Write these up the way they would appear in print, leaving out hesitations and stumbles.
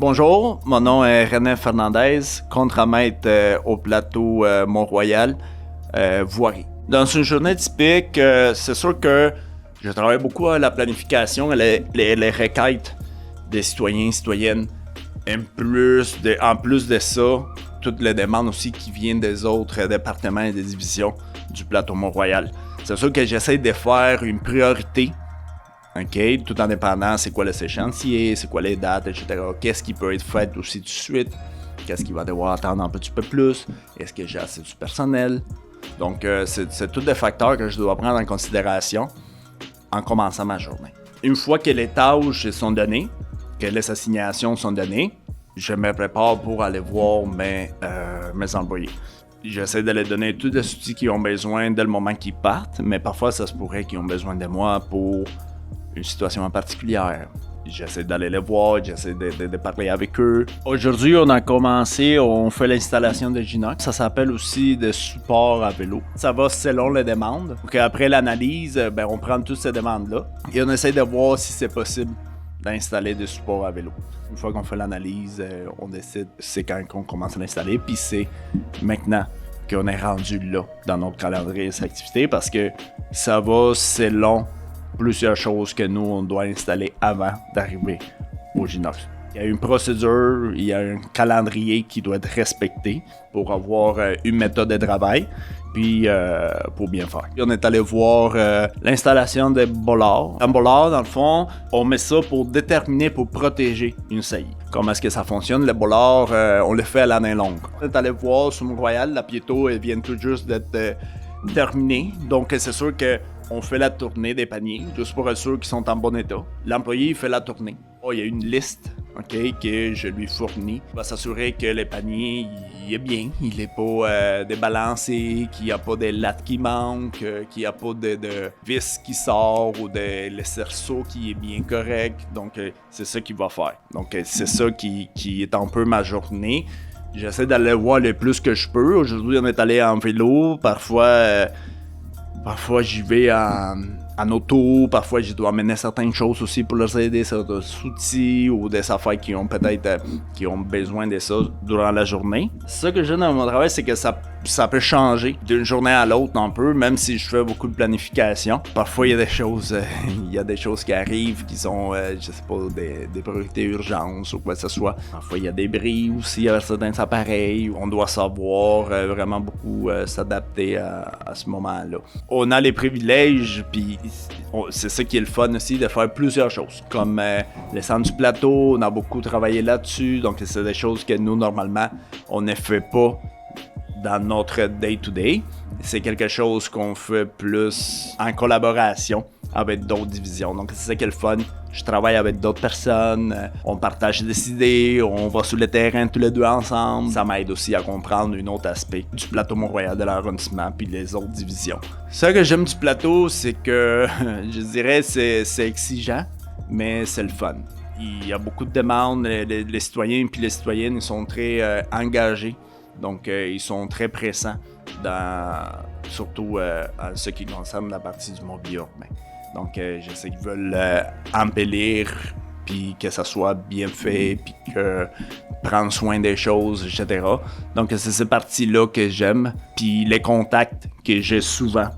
Bonjour, mon nom est René Fernandez, contremaître au plateau Mont-Royal, Voirie. Dans une journée typique, c'est sûr que je travaille beaucoup à la planification et les requêtes des citoyens et citoyennes. En plus de ça, toutes les demandes aussi qui viennent des autres départements et des divisions du plateau Mont-Royal. C'est sûr que j'essaie de faire une priorité. OK, tout en dépendant c'est quoi le échéancier, c'est quoi les dates, etc. Qu'est-ce qui peut être fait aussi tout de suite, qu'est-ce qui va devoir attendre un petit peu plus, est-ce que j'ai assez du personnel. Donc, c'est tous des facteurs que je dois prendre en considération en commençant ma journée. Une fois que les tâches sont données, que les assignations sont données, je me prépare pour aller voir mes employés. J'essaie de leur donner tous les outils qu'ils ont besoin dès le moment qu'ils partent, mais parfois ça se pourrait qu'ils ont besoin de moi pour une situation en particulier. J'essaie d'aller les voir, j'essaie de parler avec eux. Aujourd'hui, on fait l'installation de Ginox. Ça s'appelle aussi des supports à vélo. Ça va selon les demandes. Donc, après l'analyse, on prend toutes ces demandes-là et on essaie de voir si c'est possible d'installer des supports à vélo. Une fois qu'on fait l'analyse, on décide c'est quand on commence à l'installer, puis c'est maintenant qu'on est rendu là dans notre calendrier de cette activité parce que ça va selon plusieurs choses que nous, on doit installer avant d'arriver au Ginox. Il y a une procédure, il y a un calendrier qui doit être respecté pour avoir une méthode de travail, puis pour bien faire. On est allé voir l'installation des bollards. Un bollard, dans le fond, on met ça pour déterminer, pour protéger une saillie. Comment est-ce que ça fonctionne? Les bollards, on les fait à l'année longue. On est allé voir sur Mont-Royal, la piéto, elle vient tout juste d'être terminée. Donc, c'est sûr que on fait la tournée des paniers, juste pour être sûr qu'ils sont en bon état. L'employé il fait la tournée. Il y a une liste que je lui fournis. Il va s'assurer que le panier il est bien, il n'est pas débalancé, qu'il n'y a pas de lattes qui manquent, qu'il n'y a pas de vis qui sort ou le cerceau qui est bien correct. Donc, c'est ça qu'il va faire. Donc, c'est ça qui est un peu ma journée. J'essaie d'aller voir le plus que je peux. Aujourd'hui, on est allé en vélo. Parfois, j'y vais en auto, parfois, je dois amener certaines choses aussi pour leur aider, certains outils ou des affaires qui ont besoin de ça durant la journée. Ce que j'aime dans mon travail, c'est que ça peut changer d'une journée à l'autre un peu, même si je fais beaucoup de planification. Parfois, il y a des choses qui arrivent qui sont, des priorités urgences ou quoi que ce soit. Parfois, il y a des bris aussi à certains appareils. On doit savoir vraiment beaucoup s'adapter à ce moment-là. On a les privilèges, puis c'est ça qui est le fun aussi, de faire plusieurs choses. Comme les centres du plateau, on a beaucoup travaillé là-dessus, donc c'est des choses que nous, normalement, on ne fait pas dans notre day-to-day. C'est quelque chose qu'on fait plus en collaboration avec d'autres divisions. Donc c'est ça qui est le fun. Je travaille avec d'autres personnes, on partage des idées, on va sur le terrain tous les deux ensemble. Ça m'aide aussi à comprendre un autre aspect du plateau Mont-Royal de l'arrondissement puis les autres divisions. Ce que j'aime du plateau, c'est que je dirais c'est exigeant, mais c'est le fun. Il y a beaucoup de demandes, les citoyens puis les citoyennes ils sont très engagés. Donc, ils sont très pressants, surtout en ce qui concerne la partie du mobilier urbain. Donc, je sais qu'ils veulent embellir, puis que ça soit bien fait, puis prendre soin des choses, etc. Donc, c'est ces parties-là que j'aime, puis les contacts que j'ai souvent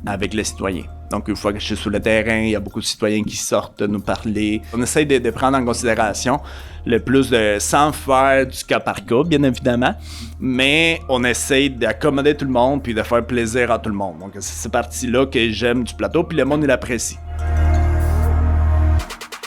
avec les citoyens. Donc, une fois que je suis sur le terrain, il y a beaucoup de citoyens qui sortent nous parler. On essaie de prendre en considération le plus sans faire du cas par cas, bien évidemment, mais on essaie d'accommoder tout le monde puis de faire plaisir à tout le monde. Donc, c'est ces parties-là que j'aime du plateau, puis le monde, il apprécie.